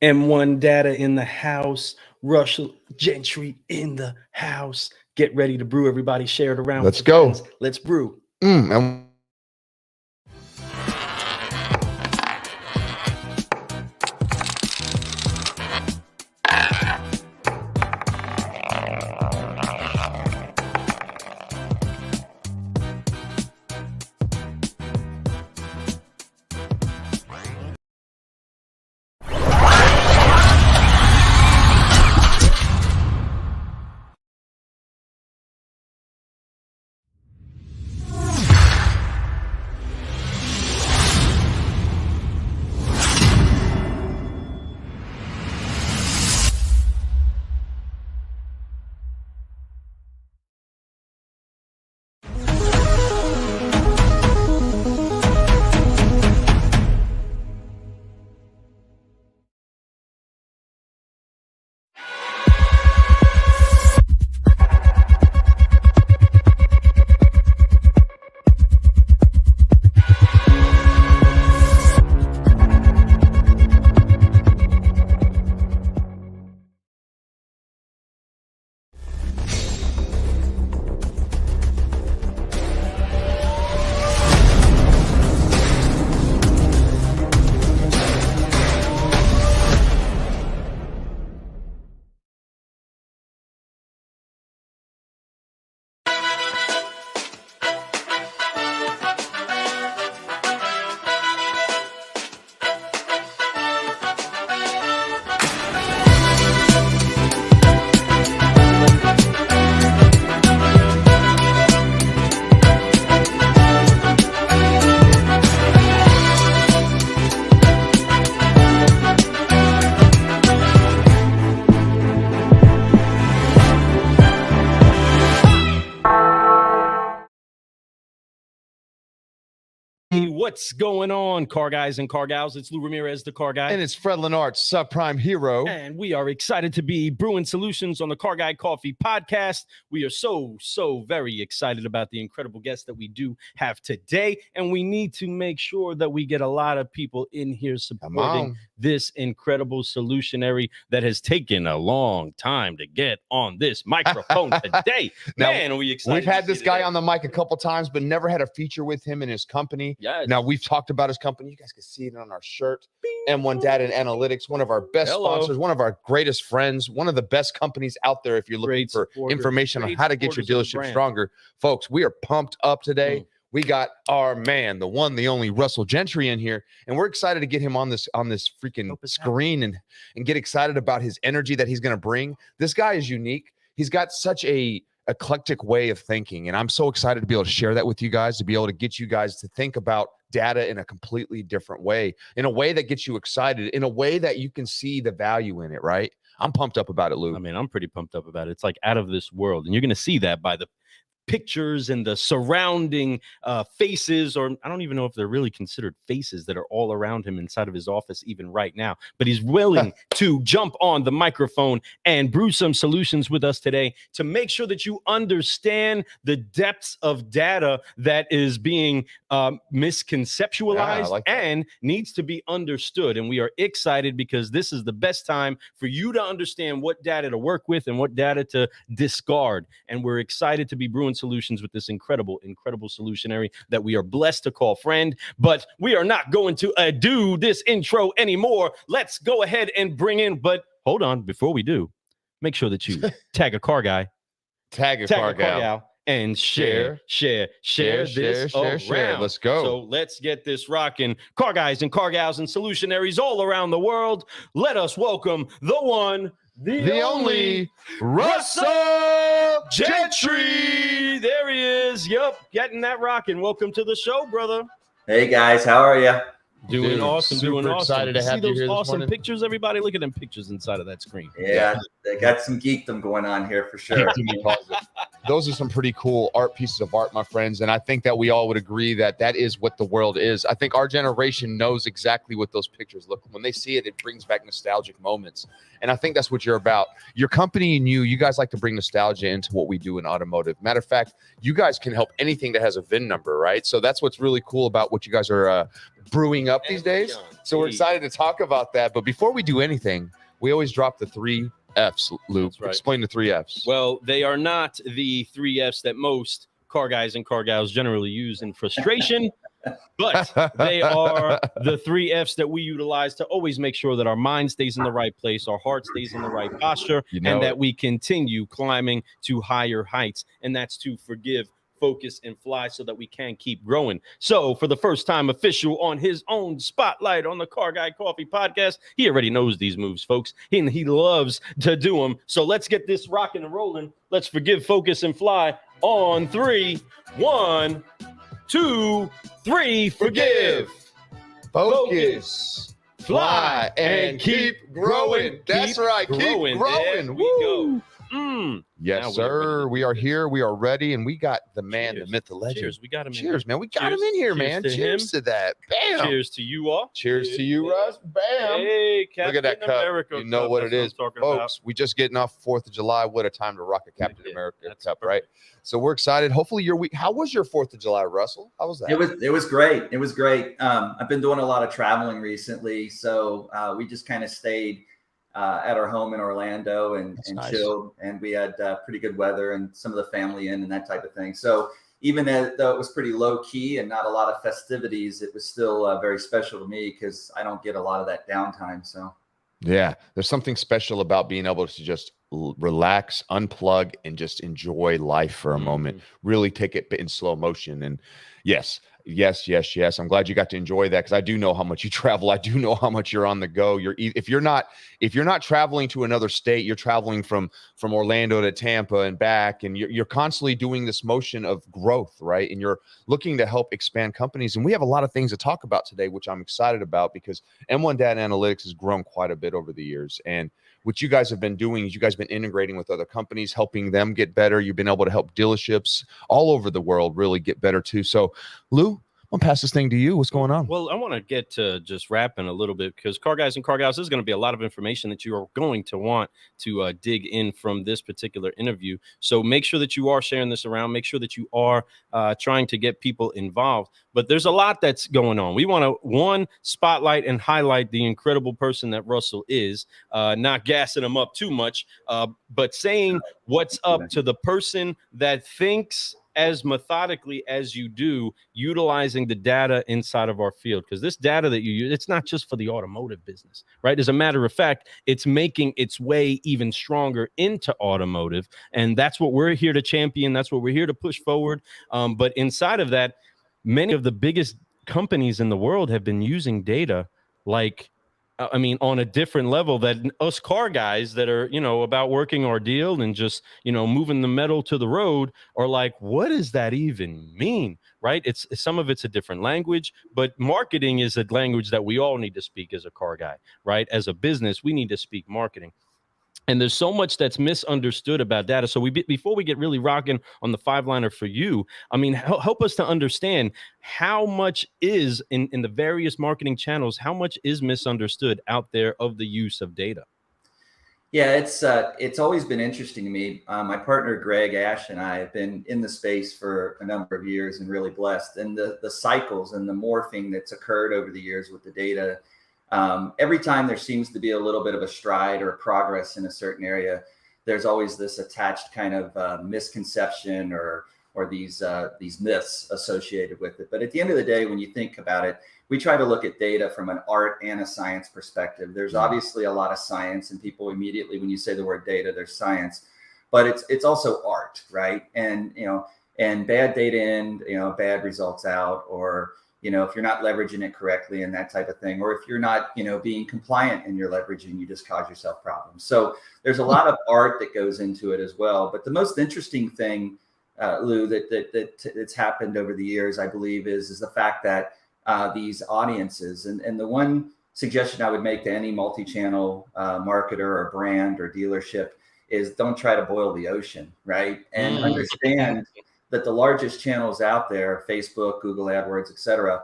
M1 Data in the house. Russell Gentry in the house. Get ready to brew, everybody. Share it around. Let's go. Friends. Let's brew. And What's going on, car guys and car gals? It's Lou Ramirez, the car guy. it's Fred Lenart, subprime hero. And we are excited to be brewing solutions on the Car Guy Coffee podcast. We are so very excited about the incredible guests that we do have today. And we need to make sure that we get a lot of people in here supporting this incredible solutionary that has taken a long time to get on this microphone today. Now, Man, are we excited. We've had this guy on the mic a couple times, but never had a feature with him and his company. Yes. Now, we've talked about his company. You guys can see it on our shirt. M1 Data and Analytics, one of our best sponsors, one of our greatest friends, one of the best companies out there if you're looking for information on how to get your dealership stronger. Folks, we are pumped up today. We got our man, the one, the only Russell Gentry in here, and we're excited to get him on this freaking screen and get excited about his energy that he's going to bring. This guy is unique. He's got such a eclectic way of thinking, and I'm so excited to be able to share that with you guys, to be able to get you guys to think about data in a completely different way, in a way that gets you excited, in a way that you can see the value in it, right? I'm pumped up about it, Lou. I mean, I'm pretty pumped up about it. It's like out of this world, and you're going to see that by the pictures and the surrounding faces, or I don't even know if they're really considered faces, that are all around him inside of his office even right now. But he's willing to jump on the microphone and brew some solutions with us today to make sure that you understand the depths of data that is being misconceptualized and needs to be understood. And we are excited because this is the best time for you to understand what data to work with and what data to discard. And we're excited to be brewing solutions with this incredible solutionary that we are blessed to call friend. But we are not going to do this intro anymore. Let's go ahead and bring in, but hold on, before we do, make sure that you tag a car guy, tag a car gal, and share this around. Let's go. So let's get this rocking. Car guys and car gals and solutionaries all around the world, let us welcome the one, the only Russell Gentry. There he is. Yep, getting that rocking. Welcome to the show, brother. Hey guys, how are you? Doing awesome. Doing awesome. Excited to have you here. Awesome pictures, everybody. Look at them pictures inside of that screen. Yeah, they got some geekdom going on here for sure. those are some pretty cool pieces of art, my friends. And I think that we all would agree that that is what the world is. I think our generation knows exactly what those pictures look like. When they see it, it brings back nostalgic moments. And I think that's what you're about. Your company and you guys like to bring nostalgia into what we do in automotive. Matter of fact, you guys can help anything that has a VIN number, right? So that's what's really cool about what you guys are brewing up these days. So we're excited to talk about that. But before we do anything, we always drop the 3 F's, Luke. Right. Explain the 3 F's. Well, they are not the 3 F's that most car guys and car gals generally use in frustration, but they are the 3 F's that we utilize to always make sure that our mind stays in the right place, our heart stays in the right posture, and that we continue climbing to higher heights. And that's to forgive, focus, and fly so that we can keep growing. So for the first time official on his own spotlight on the Car Guy Coffee podcast, he already knows these moves, folks, and he loves to do them. So let's get this rocking and rolling. Let's forgive, focus, and fly on 3. 1, 2, 3. Forgive, focus, fly, and keep growing. That's right. Keep growing. There we go. Yes, sir. We are here. We are ready. And we got the man, the myth, the legend. Cheers. We got him. Cheers, man. We got him in here, man. Cheers to that. Bam. Cheers to you all. Cheers to you, Russ. Bam. Hey, Captain Look at that cup. America. You know what it is, folks. We just getting off 4th of July. What a time to rock a Captain America cup, right? So we're excited. Hopefully your week. How was your 4th of July, Russell? How was that? It was great. It was great. I've been doing a lot of traveling recently, so we just kind of stayed at our home in Orlando and nice. Chilled, and we had pretty good weather and some of the family in and that type of thing. So even though it was pretty low key and not a lot of festivities, it was still very special to me because I don't get a lot of that downtime. So yeah, there's something special about being able to just relax, unplug, and just enjoy life for a moment. Really take it in slow motion. And yes. I'm glad you got to enjoy that because I do know how much you travel. I do know how much you're on the go. If you're not traveling to another state, you're traveling from Orlando to Tampa and back, and you're constantly doing this motion of growth, right? And you're looking to help expand companies. And we have a lot of things to talk about today, which I'm excited about because M1 Data Analytics has grown quite a bit over the years. And what you guys have been doing is you guys have been integrating with other companies, helping them get better. You've been able to help dealerships all over the world really get better too. So, Lou, I'm gonna pass this thing to you. What's going on? Well, I want to get to just wrapping a little bit because car guys and car gals, there's going to be a lot of information that you are going to want to dig in from this particular interview. So make sure that you are sharing this around. Make sure that you are trying to get people involved. But there's a lot that's going on. We want to, spotlight and highlight the incredible person that Russell is, not gassing him up too much, but saying what's up to the person that thinks as methodically as you do, utilizing the data inside of our field. Because this data that you use, it's not just for the automotive business, right? As a matter of fact, it's making its way even stronger into automotive. And that's what we're here to champion. That's what we're here to push forward. But inside of that, many of the biggest companies in the world have been using data on a different level than us car guys that are, about working our deal and just, moving the metal to the road are like, what does that even mean? Right. Some of it's a different language, but marketing is a language that we all need to speak as a car guy, right? As a business, we need to speak marketing. And there's so much that's misunderstood about data. So before we get really rocking on the 5-liner for you, help us to understand how much is in the various marketing channels, how much is misunderstood out there of the use of data? Yeah, it's always been interesting to me. My partner, Greg Ash, and I have been in the space for a number of years and really blessed. And the cycles and the morphing that's occurred over the years with the data, every time there seems to be a little bit of a stride or progress in a certain area, there's always this attached kind of misconception or these myths associated with it. But at the end of the day, when you think about it, we try to look at data from an art and a science perspective. There's obviously a lot of science, and people immediately, when you say the word data, there's science, but it's also art, right? And and bad data in, bad results out, or if you're not leveraging it correctly and that type of thing, or if you're not, being compliant in your leveraging, you just cause yourself problems. So there's a lot of art that goes into it as well. But the most interesting thing, Lou, that's happened over the years, I believe, is the fact that these audiences, and the one suggestion I would make to any multi-channel marketer or brand or dealership is don't try to boil the ocean, right? And understand that the largest channels out there, Facebook, Google AdWords, et cetera,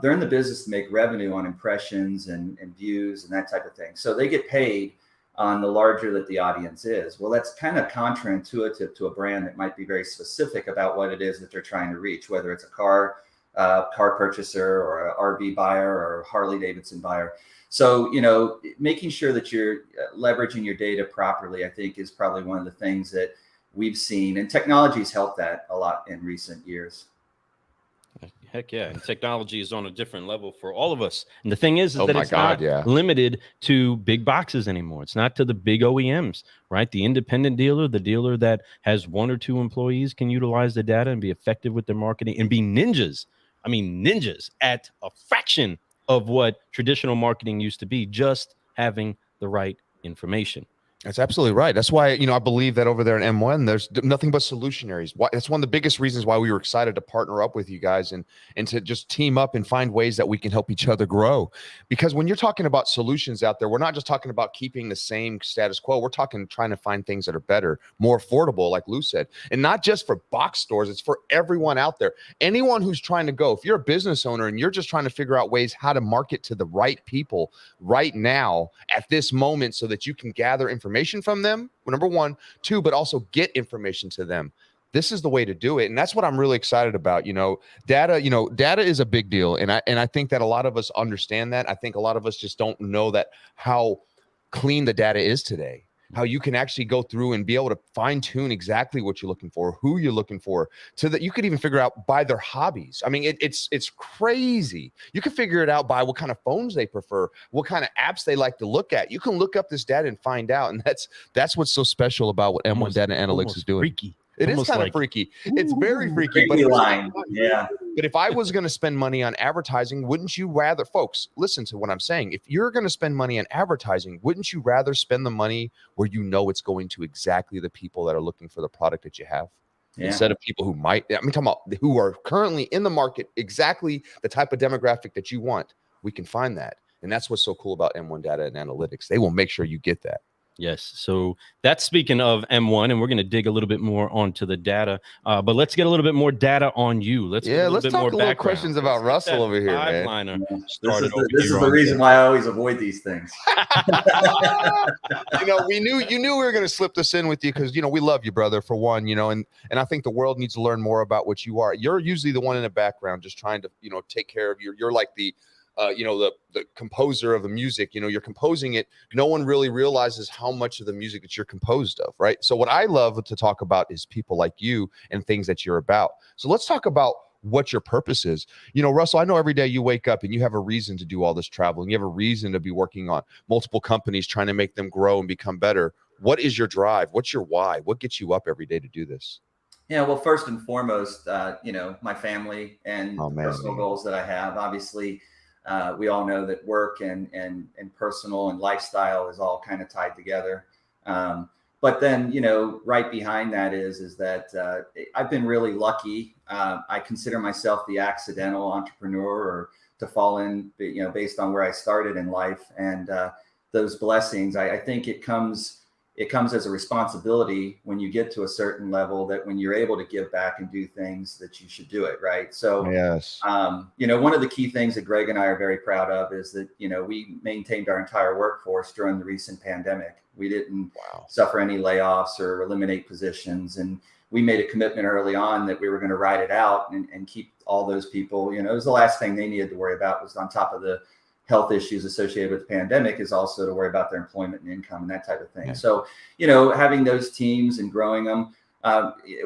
they're in the business to make revenue on impressions and views and that type of thing. So they get paid on the larger that the audience is. Well, that's kind of counterintuitive to a brand that might be very specific about what it is that they're trying to reach, whether it's a car purchaser or an RV buyer or a Harley Davidson buyer. So, making sure that you're leveraging your data properly, I think, is probably one of the things that we've seen, and technology's helped that a lot in recent years. Heck yeah. And technology is on a different level for all of us. And the thing is that it's not limited to big boxes anymore. It's not to the big OEMs, right? The independent dealer, the dealer that has 1 or 2 employees can utilize the data and be effective with their marketing and be ninjas. I mean, ninjas at a fraction of what traditional marketing used to be, just having the right information. That's absolutely right. That's why, I believe that over there in M1, there's nothing but solutionaries. That's one of the biggest reasons why we were excited to partner up with you guys and to just team up and find ways that we can help each other grow. Because when you're talking about solutions out there, we're not just talking about keeping the same status quo. We're trying to find things that are better, more affordable, like Lou said, and not just for box stores. It's for everyone out there. Anyone who's trying to go, if you're a business owner and you're just trying to figure out ways how to market to the right people right now at this moment so that you can gather information from them, number 1, 2, but also get information to them. This is the way to do it. And that's what I'm really excited about. Data is a big deal. And I think that a lot of us understand that. I think a lot of us just don't know that how clean the data is today, how you can actually go through and be able to fine tune exactly what you're looking for, who you're looking for, so that you could even figure out by their hobbies. I mean, it's crazy. You can figure it out by what kind of phones they prefer, what kind of apps they like to look at. You can look up this data and find out. And that's what's so special about what M1 Data Analytics is doing. Freaky. It is kind of freaky. It's very freaky. But if I was going to spend money on advertising, wouldn't you rather, folks, listen to what I'm saying. If you're going to spend money on advertising, wouldn't you rather spend the money where it's going to exactly the people that are looking for the product that you have? Instead of people who talking about who are currently in the market, exactly the type of demographic that you want. We can find that. And that's what's so cool about M1 Data and Analytics. They will make sure you get that. Yes. So that's speaking of M1, and we're going to dig a little bit more onto the data, but let's get a little bit more data on you. Let's talk a little questions about Russell over here, man. This is the reason why I always avoid these things. We knew we were going to slip this in with you because, we love you, brother, for one, and I think the world needs to learn more about what you are. You're usually the one in the background just trying to, take care of you're like the composer of the music. You're composing it. No one really realizes how much of the music that you're composed of, right? So what I love to talk about is people like you and things that you're about. So let's talk about what your purpose is. Russell, I know every day you wake up and you have a reason to do all this travel, and you have a reason to be working on multiple companies, trying to make them grow and become better. What is your drive? What's your why? What gets you up every day to do this? Yeah, well, first and foremost, my family and personal goals that I have. Obviously, we all know that work and personal and lifestyle is all kind of tied together. But then, right behind that is that I've been really lucky. I consider myself the accidental entrepreneur, or to fall in, based on where I started in life. And those blessings, I think it comes as a responsibility when you get to a certain level, that when you're able to give back and do things, that you should do it, right? So, yes, one of the key things that Greg and I are very proud of is that, we maintained our entire workforce during the recent pandemic. We didn't suffer any layoffs or eliminate positions. And we made a commitment early on that we were going to ride it out and keep all those people, it was the last thing they needed to worry about, was on top of the health issues associated with the pandemic, is also to worry about their employment and income and that type of thing. Yeah. So, having those teams and growing them,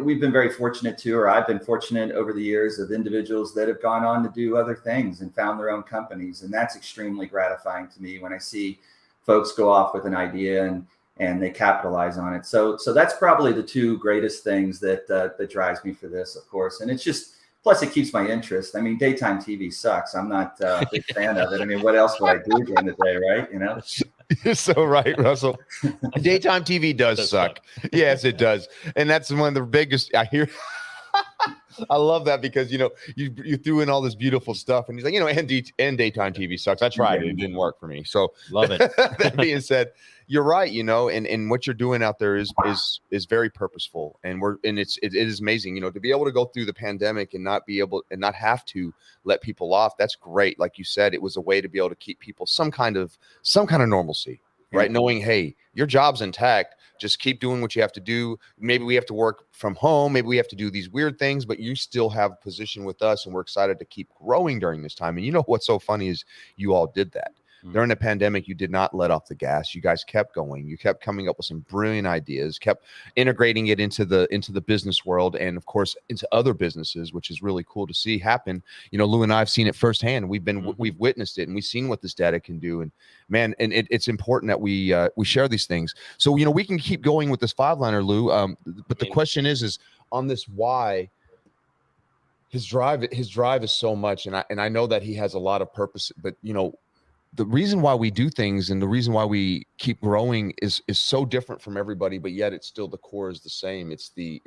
we've been very fortunate too, or I've been fortunate over the years, of individuals that have gone on to do other things and found their own companies. And that's extremely gratifying to me when I see folks go off with an idea and they capitalize on it. So that's probably the two greatest things that drives me for this, of course. And it's just, plus it keeps my interest. I mean, daytime TV sucks. I'm not a big fan of it. I mean, what else would I do during the day, right? You're so right, Russell. Daytime TV does suck. Yes, it does. And that's one of the biggest, I hear. I love that because, you threw in all this beautiful stuff and he's like, and daytime TV sucks. I tried it. It didn't work for me. So love it. That being said, you're right, and what you're doing out there is very purposeful. And it is amazing, to be able to go through the pandemic and not have to let people off. That's great. Like you said, it was a way to be able to keep people some kind of normalcy, right? Knowing, hey, your job's intact. Just keep doing what you have to do. Maybe we have to work from home. Maybe we have to do these weird things, but you still have a position with us, and we're excited to keep growing during this time. And what's so funny is you all did that. During the pandemic, you did not let off the gas. You guys kept going. You kept coming up with some brilliant ideas, kept integrating it into the business world, and of course into other businesses, which is really cool to see happen. Lou and I have seen it firsthand. We've witnessed it, and we've seen what this data can do. And man, and it's important that we share these things. So we can keep going with this 5-liner, Lou. But the question is on this why. His drive is so much, and I know that he has a lot of purpose, but the reason why we do things and the reason why we keep growing is so different from everybody, but yet it's still the core is the same. It's the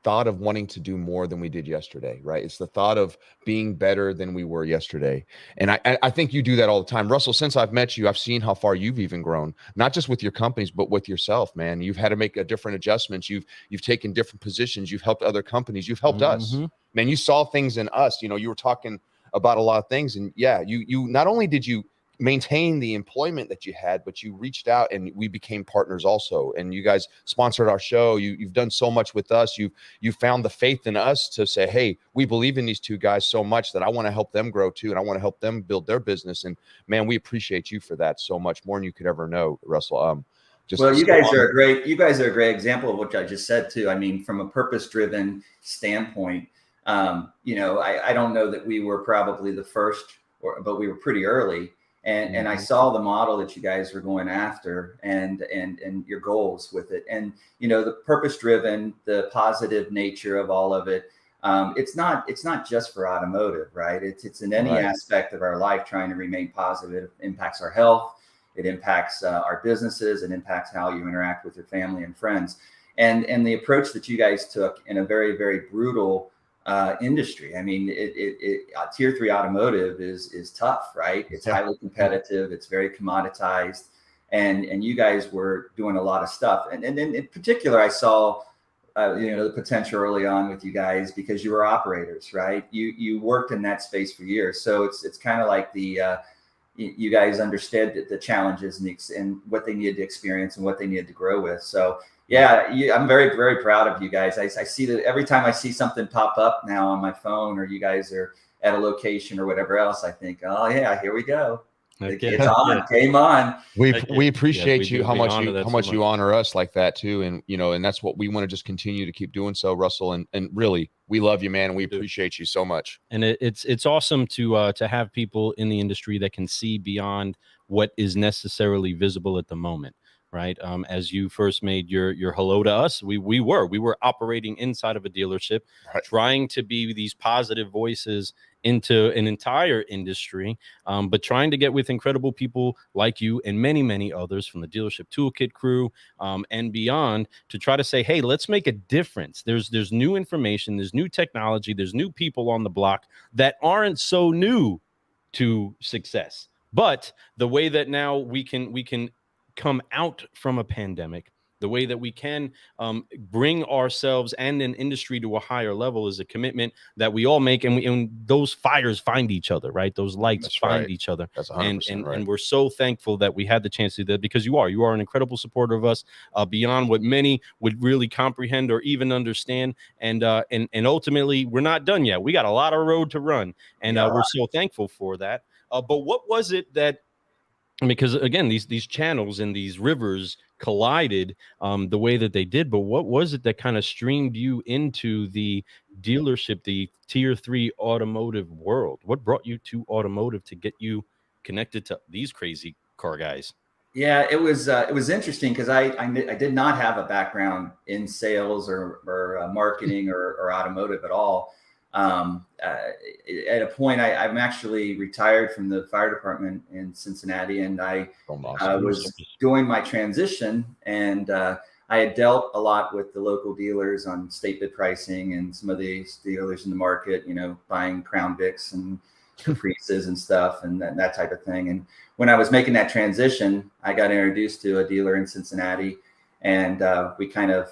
thought of wanting to do more than we did yesterday, right? It's the thought of being better than we were yesterday. And I think you do that all the time. Russell, since I've met you, I've seen how far you've even grown, not just with your companies, but with yourself, man. You've had to make different adjustments. You've taken different positions. You've helped other companies. You've helped us, man. You saw things in us, you were talking about a lot of things. And yeah, you not only did you maintain the employment that you had, but you reached out and we became partners also. And you guys sponsored our show. You've done so much with us. You found the faith in us to say, hey, we believe in these two guys so much that I want to help them grow too. And I want to help them build their business. And man, we appreciate you for that so much more than you could ever know, Russell. You guys are a great example of what I just said too. I mean, from a purpose-driven standpoint, I don't know that we were probably the first, but we were pretty early. And I saw the model that you guys were going after and your goals with it. And, the purpose-driven, the positive nature of all of it. It's not just for automotive, right? It's in any aspect of our life, trying to remain positive. It impacts our health. It impacts our businesses. It impacts how you interact with your family and friends. And the approach that you guys took in a very, very brutal industry. I mean, tier 3 automotive is tough, right? It's highly competitive. It's very commoditized, and you guys were doing a lot of stuff. And in particular, I saw, the potential early on with you guys because you were operators, right? You worked in that space for years, so it's kind of like you guys understood the challenges and what they needed to experience and what they needed to grow with. So. Yeah, I'm very, very proud of you guys. I see that every time I see something pop up now on my phone, or you guys are at a location or whatever else, I think, oh yeah, here we go. It's on, game on. We appreciate you, how much you honor us like that too, and and that's what we want to just continue to keep doing. So Russell, and really, we love you, man, and we appreciate you so much. And it's awesome to have people in the industry that can see beyond what is necessarily visible at the moment. Right. As you first made your hello to us, we were operating inside of a dealership, trying to be these positive voices into an entire industry, but trying to get with incredible people like you and many, many others from the Dealership Toolkit crew and beyond to try to say, hey, let's make a difference. There's new information, there's new technology, there's new people on the block that aren't so new to success. But the way that now we can come out from a pandemic, the way that we can bring ourselves and an industry to a higher level is a commitment that we all make, and those fires find each other, right? Those lights find each other. That's 100% right. And we're so thankful that we had the chance to do that, because you are an incredible supporter of us beyond what many would really comprehend or even understand. And ultimately, we're not done yet. We got a lot of road to run, and we're so thankful for that. But what was it that? Because again, these channels and these rivers collided the way that they did. But what was it that kind of streamed you into the dealership, the tier 3 automotive world? What brought you to automotive to get you connected to these crazy car guys? Yeah, it was interesting because I did not have a background in sales or marketing or automotive at all. At a point, I'm actually retired from the fire department in Cincinnati, and I was doing my transition, and I had dealt a lot with the local dealers on state bid pricing and some of these dealers in the market, buying Crown Vics and Caprices and stuff and that type of thing. And when I was making that transition, I got introduced to a dealer in Cincinnati, and we kind of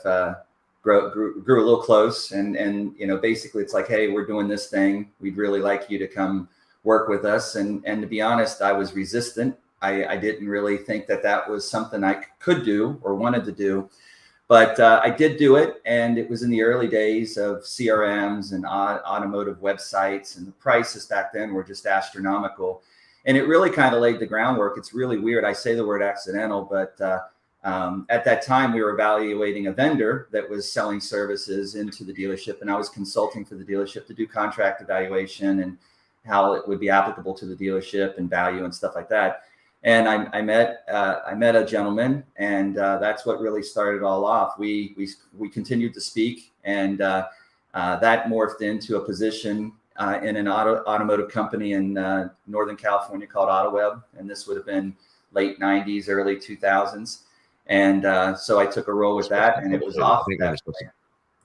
grew a little close. And basically it's like, hey, we're doing this thing. We'd really like you to come work with us. And to be honest, I was resistant. I didn't really think that was something I could do or wanted to do. But I did do it, and it was in the early days of CRMs and automotive websites, and the prices back then were just astronomical. And it really kind of laid the groundwork. It's really weird. I say the word accidental, but at that time, we were evaluating a vendor that was selling services into the dealership, and I was consulting for the dealership to do contract evaluation and how it would be applicable to the dealership and value and stuff like that. And I met a gentleman, and that's what really started it all off. We continued to speak, and that morphed into a position in an automotive company in Northern California called AutoWeb, and this would have been late 90s, early 2000s. And so I took a role with that, and it was off.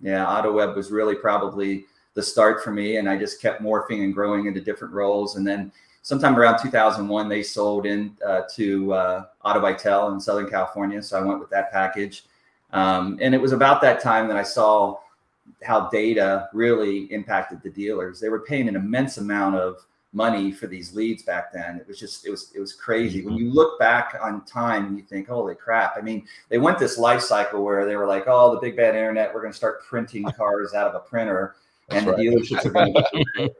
Yeah, AutoWeb was really probably the start for me, and I just kept morphing and growing into different roles. And then sometime around 2001, they sold in to Auto Vital in Southern California. So I went with that package. And it was about that time that I saw how data really impacted the dealers. They were paying an immense amount of money for these leads back then. It was crazy. When you look back on time and you think, holy crap. I mean, they went this life cycle where they were like, oh, the big bad internet, we're going to start printing cars out of a printer. And the dealerships are going to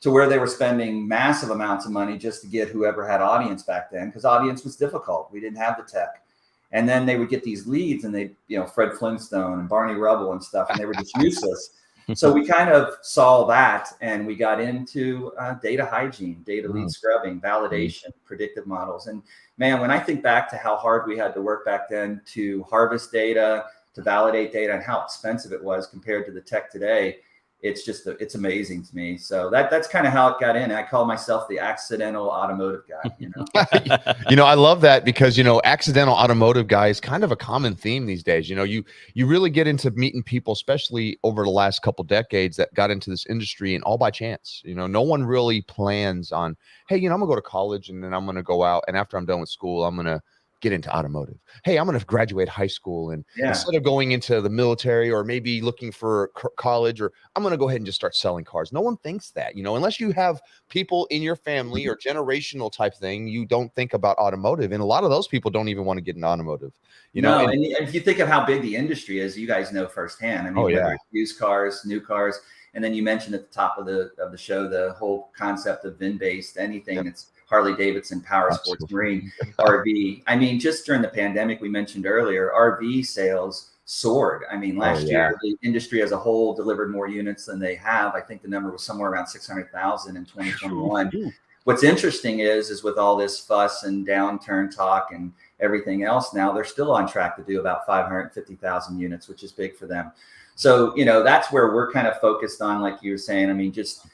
to where they were spending massive amounts of money just to get whoever had audience back then, because audience was difficult. We didn't have the tech. And then they would get these leads, and they, Fred Flintstone and Barney Rubble and stuff, and they were just useless. So we kind of saw that, and we got into data hygiene, data lead scrubbing, validation, predictive models. And man, when I think back to how hard we had to work back then to harvest data, to validate data, and how expensive it was compared to the tech today, it's amazing to me. So that's kind of how it got in. I call myself the accidental automotive guy. I love that because, accidental automotive guy is kind of a common theme these days. You really get into meeting people, especially over the last couple decades, that got into this industry and all by chance. No one really plans on, hey, I'm gonna go to college and then I'm gonna go out, and after I'm done with school, I'm gonna get into automotive. Hey, I'm going to graduate high school, and instead of going into the military or maybe looking for college, or I'm going to go ahead and just start selling cars. No one thinks that, unless you have people in your family or generational type thing, you don't think about automotive. And a lot of those people don't even want to get into automotive, and if you think of how big the industry is, you guys know firsthand. I mean, used cars, new cars. And then you mentioned at the top of the show, the whole concept of VIN-based, anything that's Harley Davidson, power sports, marine, RV. I mean, just during the pandemic, we mentioned earlier, RV sales soared. I mean, last year, the industry as a whole delivered more units than they have. I think the number was somewhere around 600,000 in 2021. What's interesting is with all this fuss and downturn talk and everything else now, they're still on track to do about 550,000 units, which is big for them. So, that's where we're kind of focused on, like you were saying. I mean, just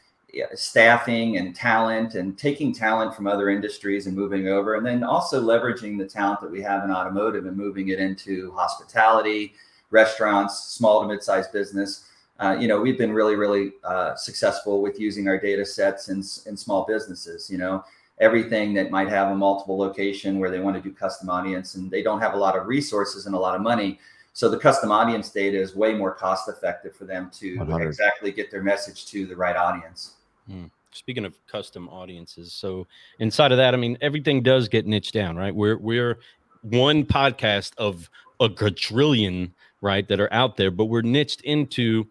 staffing and talent, and taking talent from other industries and moving over, and then also leveraging the talent that we have in automotive and moving it into hospitality, restaurants, small to mid-sized business. We've been really, really successful with using our data sets in small businesses. Everything that might have a multiple location where they want to do custom audience, and they don't have a lot of resources and a lot of money. So the custom audience data is way more cost effective for them to 100. Exactly get their message to the right audience. Speaking of custom audiences, so inside of that, I mean, everything does get niched down, right? We're one podcast of a quadrillion, right, that are out there, but we're niched into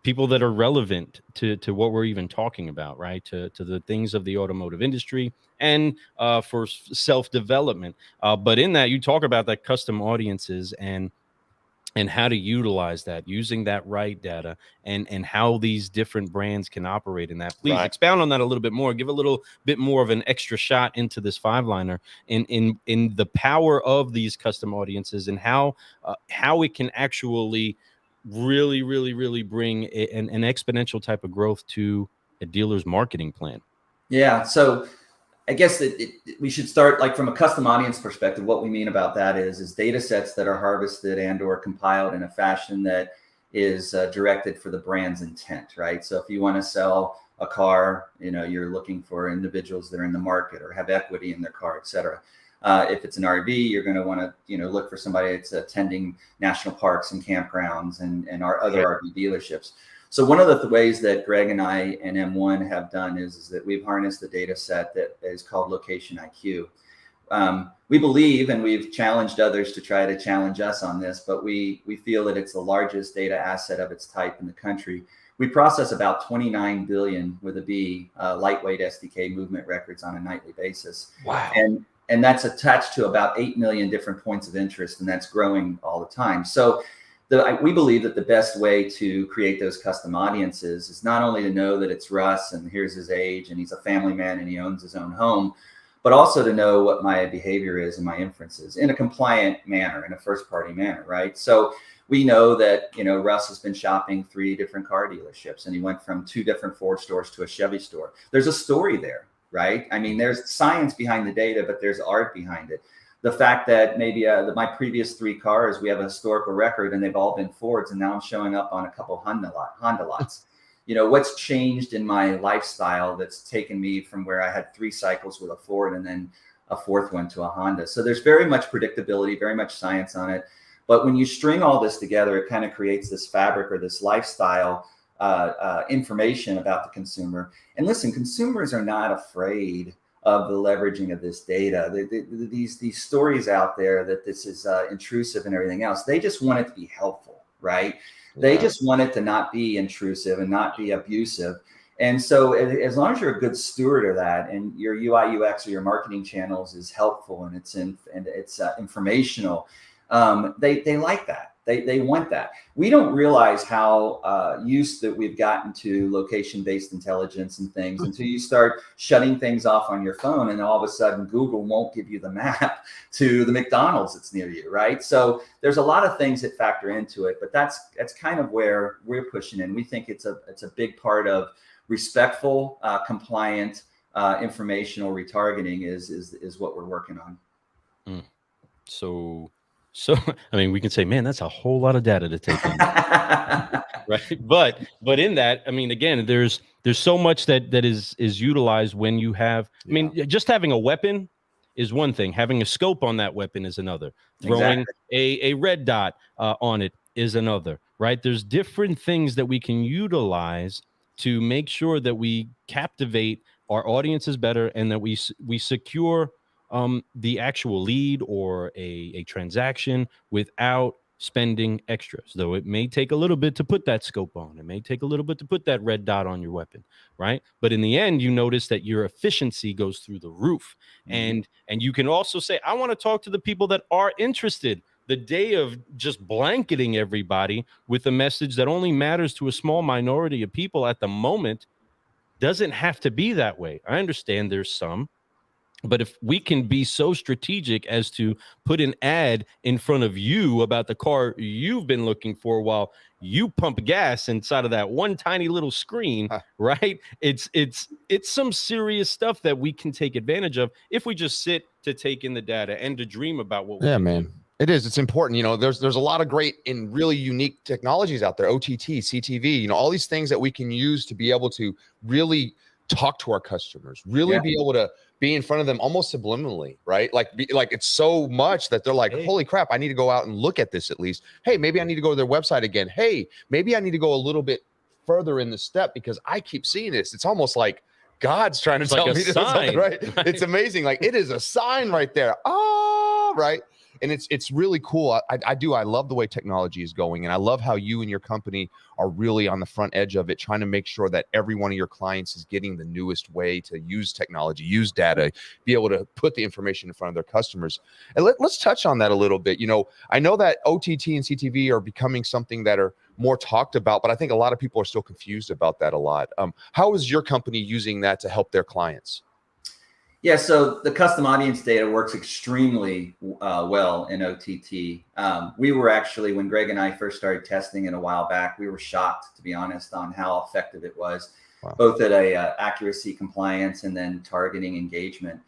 people that are relevant to what we're even talking about, right? To the things of the automotive industry and for self-development. But in that, you talk about that custom audiences and how to utilize that, using that right data, and how these different brands can operate in that. Please expound on that a little bit more. Give a little bit more of an extra shot into this 5-liner in the power of these custom audiences, and how it can actually really, really, really bring an exponential type of growth to a dealer's marketing plan. Yeah. So I guess we should start like from a custom audience perspective. What we mean about that is data sets that are harvested and or compiled in a fashion that is directed for the brand's intent, right? So if you want to sell a car, you're looking for individuals that are in the market or have equity in their car, et cetera. If it's an RV, you're going to want to, look for somebody that's attending national parks and campgrounds and our other RV dealerships. So one of the ways that Greg and I and M1 have done is that we've harnessed the data set that is called Location IQ. We believe, and we've challenged others to try to challenge us on this, but we feel that it's the largest data asset of its type in the country. We process about 29 billion with a B lightweight SDK movement records on a nightly basis. Wow. And that's attached to about 8 million different points of interest, and that's growing all the time. So we believe that the best way to create those custom audiences is not only to know that it's Russ and here's his age and he's a family man and he owns his own home, but also to know what my behavior is and my inferences in a compliant manner, in a first party manner, right? So we know that, Russ has been shopping 3 different car dealerships and he went from 2 different Ford stores to a Chevy store. There's a story there, right? I mean, there's science behind the data, but there's art behind it. The fact that maybe my previous 3 cars, we have a historical record and they've all been Fords, and now I'm showing up on a couple Honda lots. What's changed in my lifestyle that's taken me from where I had 3 cycles with a Ford and then a 4th one to a Honda. So there's very much predictability, very much science on it. But when you string all this together, it kind of creates this fabric or this lifestyle information about the consumer. And listen, consumers are not afraid of the leveraging of this data. These stories out there that this is intrusive and everything else, they just want it to be helpful, right? Yeah. They just want it to not be intrusive and not be abusive. And so as long as you're a good steward of that and your UI, UX or your marketing channels is helpful and it's informational, they like that. They want that. We don't realize how used that we've gotten to location-based intelligence and things until you start shutting things off on your phone, and all of a sudden Google won't give you the map to the McDonald's that's near you, right? So there's a lot of things that factor into it, but that's kind of where we're pushing in. We think it's a big part of respectful, compliant, informational retargeting is what we're working on. So, I mean, we can say, man, that's a whole lot of data to take in, right? But in that, I mean, again, there's so much that is utilized when you have, I mean, just having a weapon is one thing. Having a scope on that weapon is another. Throwing a red dot on it is another, right? There's different things that we can utilize to make sure that we captivate our audiences better and that we secure the actual lead or a transaction without spending extras. Though it may take a little bit to put that scope on, it may take a little bit to put that red dot on your weapon, right? But in the end, you notice that your efficiency goes through the roof. Mm-hmm. And you can also say, I want to talk to the people that are interested. The day of just blanketing everybody with a message that only matters to a small minority of people at the moment doesn't have to be that way. I understand there's some. But if we can be so strategic as to put an ad in front of you about the car you've been looking for while you pump gas inside of that one tiny little screen, right? It's some serious stuff that we can take advantage of if we just sit to take in the data and to dream about what. Yeah, man. It is. It's important. There's a lot of great and really unique technologies out there. OTT, CTV, all these things that we can use to be able to really talk to our customers, really be able to be in front of them almost subliminally, right? Like it's so much that they're like, holy crap, I need to go out and look at this at least. Hey, maybe I need to go to their website again. Hey, maybe I need to go a little bit further in the step because I keep seeing this. It's almost like God's trying to tell me this, right? It's amazing. Like it is a sign right there. Oh, right. And it's really cool. I love the way technology is going. And I love how you and your company are really on the front edge of it, trying to make sure that every one of your clients is getting the newest way to use technology, use data, be able to put the information in front of their customers. And let's touch on that a little bit. I know that OTT and CTV are becoming something that are more talked about, but I think a lot of people are still confused about that a lot. How is your company using that to help their clients? Yeah, so the custom audience data works extremely well in OTT. We were actually, when Greg and I first started testing it a while back, we were shocked, to be honest, on how effective it was. both at a accuracy, compliance, and then targeting engagement.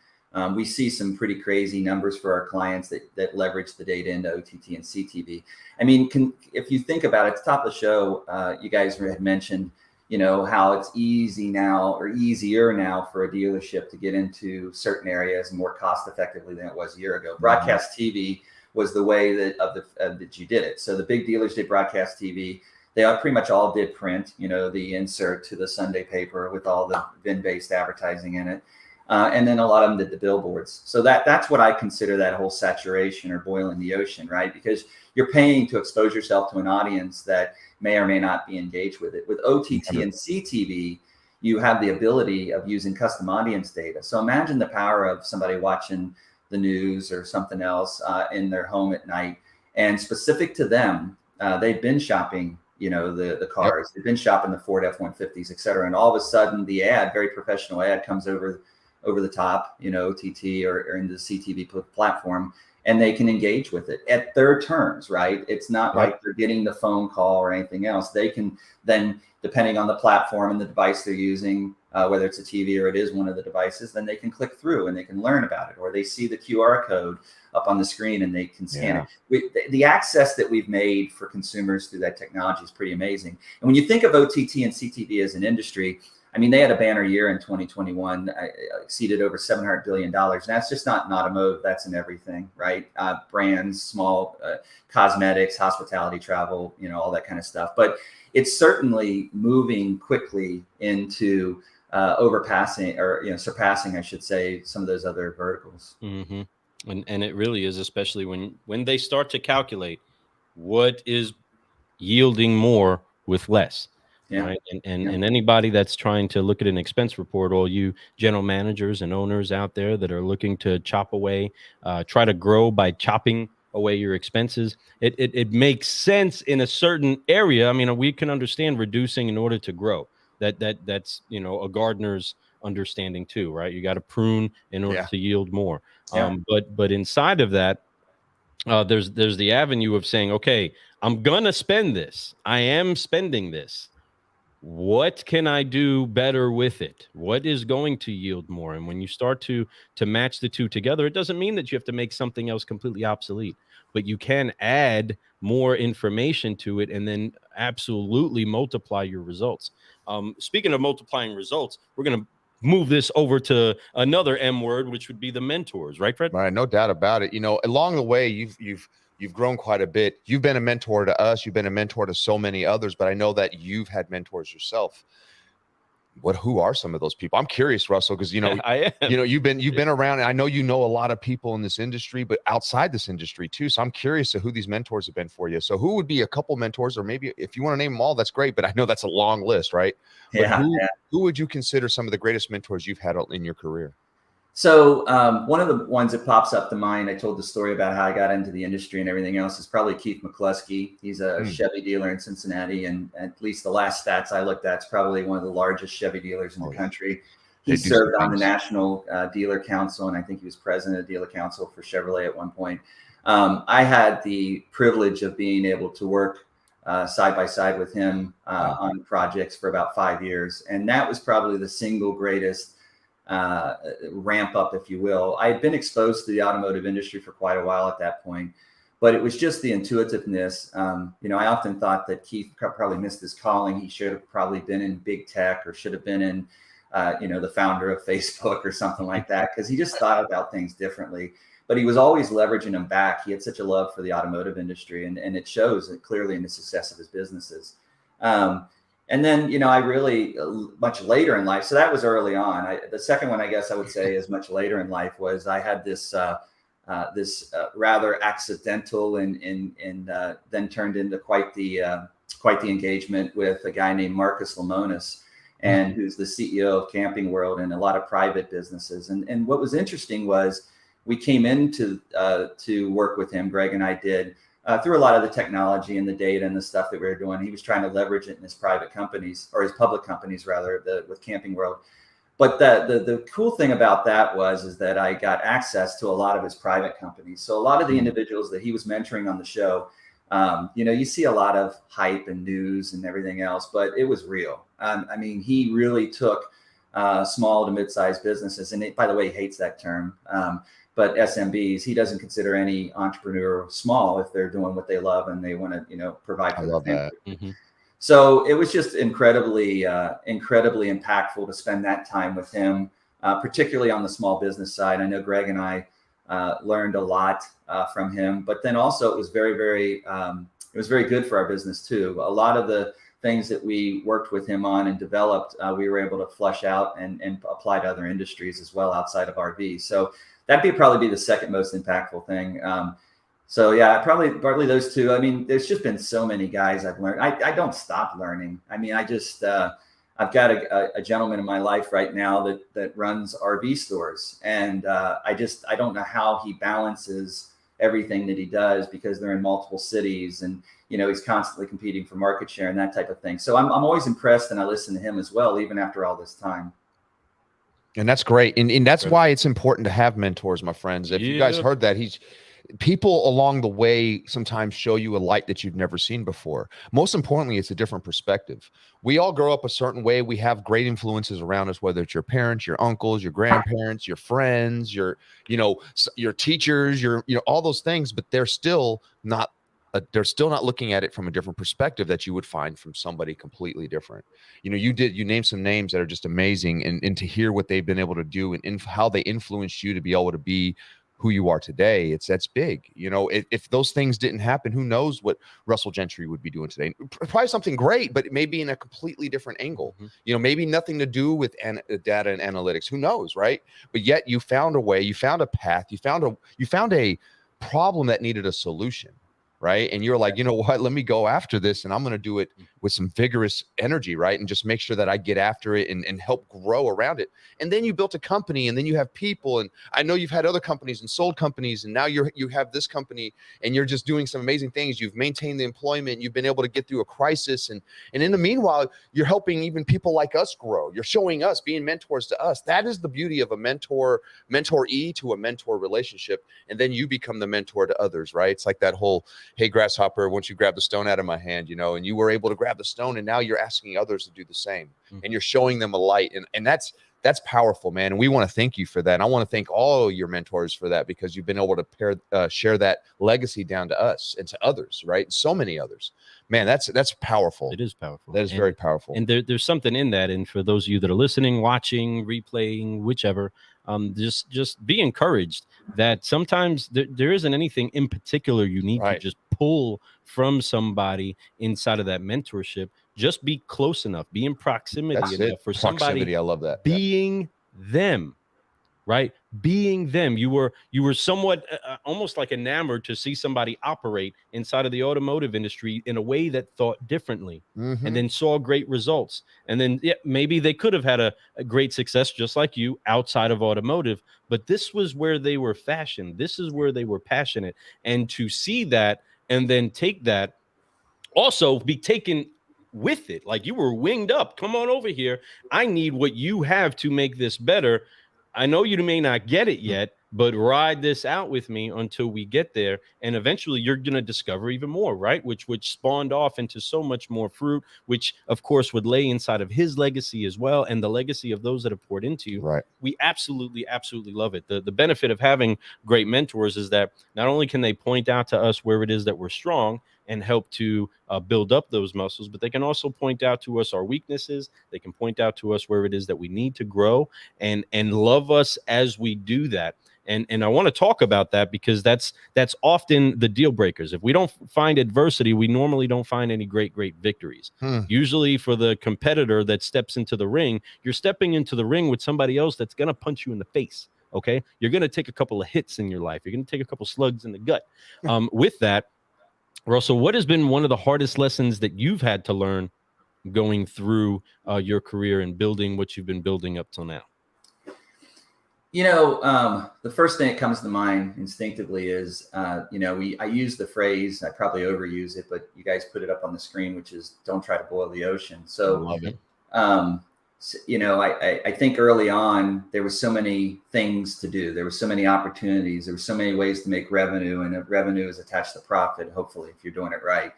We see some pretty crazy numbers for our clients that leverage the data into OTT and CTV. I mean, if you think about it, at the top of the show, you guys had mentioned, how it's easy now or easier now for a dealership to get into certain areas more cost effectively than it was a year ago. Broadcast TV was the way that you did it. So the big dealers did broadcast TV. They pretty much all did print, the insert to the Sunday paper with all the VIN-based advertising in it. And then a lot of them did the billboards. So that's what I consider that whole saturation or boiling the ocean, right? Because you're paying to expose yourself to an audience that may or may not be engaged with it. With OTT and CTV, you have the ability of using custom audience data. So imagine the power of somebody watching the news or something else in their home at night, and specific to them, they've been shopping, the cars, they've been shopping the Ford F-150s, et cetera. And all of a sudden the ad, very professional ad, comes over the top, OTT or into the CTV platform, and they can engage with it at their terms, right? It's not like they're getting the phone call or anything else. They can then, depending on the platform and the device they're using, whether it's a TV or it is one of the devices, then they can click through and they can learn about it, or they see the QR code up on the screen and they can scan it. The access that we've made for consumers through that technology is pretty amazing. And when you think of OTT and CTV as an industry, I mean, they had a banner year in 2021, exceeded over $700 billion. And that's just not in automotive, that's in everything, right? Brands, small cosmetics, hospitality, travel, all that kind of stuff. But it's certainly moving quickly into surpassing, I should say, some of those other verticals. Mm-hmm. And it really is, especially when they start to calculate what is yielding more with less. Yeah. Right. And anybody that's trying to look at an expense report, all you general managers and owners out there that are looking to chop away, try to grow by chopping away your expenses, it makes sense in a certain area. I mean, we can understand reducing in order to grow. That's a gardener's understanding too, right? You got to prune in order to yield more. But inside of that, there's the avenue of saying, okay, I'm gonna spend this. I am spending this. What can I do better with it? What is going to yield more? And when you start to match the two together, it doesn't mean that you have to make something else completely obsolete, but you can add more information to it and then absolutely multiply your results. Speaking of multiplying results, we're going to move this over to another M word, which would be the mentors, right, Fred? Right, no doubt about it. Along the way, you've grown quite a bit. You've been a mentor to us. You've been a mentor to so many others, but I know that you've had mentors yourself. Who are some of those people? I'm curious, Russell, because I am. You've been around, and I know you know a lot of people in this industry, but outside this industry too. So I'm curious to who these mentors have been for you. So who would be a couple mentors, or maybe if you want to name them all, that's great. But I know that's a long list, right? But who would you consider some of the greatest mentors you've had in your career? So one of the ones that pops up to mind, I told the story about how I got into the industry and everything else, is probably Keith McCluskey. He's a Chevy dealer in Cincinnati, and at least the last stats I looked at, it's probably one of the largest Chevy dealers in the country. He served on the National Dealer Council, and I think he was president of the Dealer Council for Chevrolet at one point. I had the privilege of being able to work side by side with him on projects for about 5 years, and that was probably the single greatest ramp up, if you will. I had been exposed to the automotive industry for quite a while at that point, but it was just the intuitiveness. I often thought that Keith probably missed his calling. He should have probably been in big tech, or should have been in, the founder of Facebook or something like that, because he just thought about things differently. But he was always leveraging them back. He had such a love for the automotive industry, and it shows clearly in the success of his businesses. And then, I really much later in life, so that was early on. The second one, I guess I would say, is much later in life, was I had this rather accidental and then turned into quite the engagement with a guy named Marcus Lemonis, and who's the CEO of Camping World and a lot of private businesses. And what was interesting was we came into to work with him, Greg and I did, through a lot of the technology and the data and the stuff that we were doing. He was trying to leverage it in his private companies, or his public companies rather, with Camping World. But the cool thing about that is that I got access to a lot of his private companies. So a lot of the individuals that he was mentoring on the show, You see a lot of hype and news and everything else, but it was real. I mean, he really took small to mid-sized businesses, and by the way, he hates that term. But SMBs, he doesn't consider any entrepreneur small if they're doing what they love and they want to, provide for their family. Mm-hmm. So it was just incredibly impactful to spend that time with him, particularly on the small business side. I know Greg and I learned a lot from him, but then also it was very good for our business too. A lot of the things that we worked with him on and developed, we were able to flush out and apply to other industries as well outside of RV. So that'd probably be the second most impactful thing. So yeah, probably those two. I mean, there's just been so many guys I've learned. I don't stop learning. I mean, I've got a gentleman in my life right now that runs RV stores, and I don't know how he balances everything that he does because they're in multiple cities, and he's constantly competing for market share and that type of thing. So I'm always impressed, and I listen to him as well, even after all this time. And that's great, and that's why it's important to have mentors, my friends. If you guys heard that, people along the way sometimes show you a light that you've never seen before. Most importantly, it's a different perspective. We all grow up a certain way. We have great influences around us, whether it's your parents, your uncles, your grandparents, your friends, your teachers, all those things, but they're still not looking at it from a different perspective that you would find from somebody completely different. You named some names that are just amazing, and to hear what they've been able to do and how they influenced you to be able to be who you are today, that's big. If those things didn't happen, who knows what Russell Gentry would be doing today? Probably something great, but maybe in a completely different angle. Mm-hmm. Maybe nothing to do with data and analytics. Who knows, right? But yet you found a way, you found a path, you found a problem that needed a solution, right? And you're like, you know what? Let me go after this, and I'm going to do it with some vigorous energy, right? And just make sure that I get after it and help grow around it. And then you built a company, and then you have people. And I know you've had other companies and sold companies, and now you have this company, and you're just doing some amazing things. You've maintained the employment. You've been able to get through a crisis. And in the meanwhile, you're helping even people like us grow. You're showing us, being mentors to us. That is the beauty of a mentoree to a mentor relationship. And then you become the mentor to others, right? It's like that whole, hey, grasshopper, once you grab the stone out of my hand, and you were able to grab the stone, and now you're asking others to do the same, and you're showing them a light, and that's powerful, man. And we want to thank you for that. And I want to thank all your mentors for that, because you've been able to share that legacy down to us and to others, right? So many others, man. That's powerful. It is powerful. That is very powerful. And there's something in that. And for those of you that are listening, watching, replaying, whichever, just be encouraged that sometimes there isn't anything in particular you need to just pull from somebody inside of that mentorship. Just be close enough, be in proximity enough for somebody. I love that. Being them, right? Being them. You were somewhat almost like enamored to see somebody operate inside of the automotive industry in a way that thought differently, and then saw great results. And then maybe they could have had a great success just like you outside of automotive, but this was where they were fashioned. This is where they were passionate. And to see that and then take that, also be taken with it, like you were winged up. Come on over here. I need what you have to make this better. I know you may not get it yet, but ride this out with me until we get there. And eventually you're going to discover even more, right? Which spawned off into so much more fruit, which of course would lay inside of his legacy as well, and the legacy of those that have poured into you. Right. We absolutely love it. The benefit of having great mentors is that not only can they point out to us where it is that we're strong and help to build up those muscles, but they can also point out to us our weaknesses. They can point out to us where it is that we need to grow, and love us as we do that. And I want to talk about that, because that's often the deal breakers. If we don't find adversity, we normally don't find any great victories. Usually for the competitor that steps into the ring, you're stepping into the ring with somebody else that's going to punch you in the face. Okay. You're going to take a couple of hits in your life. You're going to take a couple slugs in the gut. With that, Russell, what has been one of the hardest lessons that you've had to learn going through your career and building what you've been building up till now? The first thing that comes to mind instinctively is, I use the phrase, I probably overuse it, but you guys put it up on the screen, which is don't try to boil the ocean. So, I love it. I think early on there was so many things to do. There were so many opportunities. There were so many ways to make revenue, and revenue is attached to profit, hopefully, if you're doing it right.